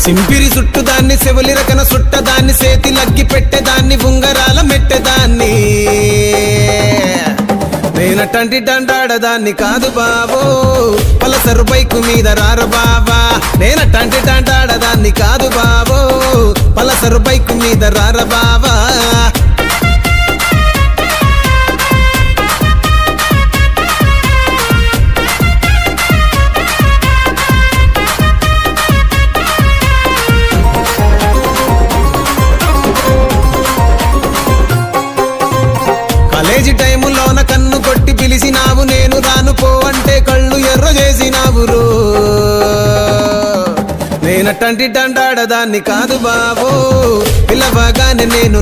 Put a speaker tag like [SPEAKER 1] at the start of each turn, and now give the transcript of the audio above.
[SPEAKER 1] సింపిరి సుట్టుదాన్ని సెవలి రకన సుట్టదాన్ని సేతి లగ్గి పెట్టేదాన్ని ఉంగరాల మెట్టేదాన్ని నేనటంటి డండాడదాన్ని కాదు బావో పలసరు బైకు మీద రార బావా నేనటంటి డండాడదాన్ని కాదు బావో పలసరు బైకు మీద రార బావా కాలేజీ టైములోన కన్ను కొట్టి పిలిచినావు నేను రాను పో అంటే కళ్ళు ఎర్ర చేసినావు రో నేనటంటి డండాడదాన్ని కాదు బావో పిలవగానే నేను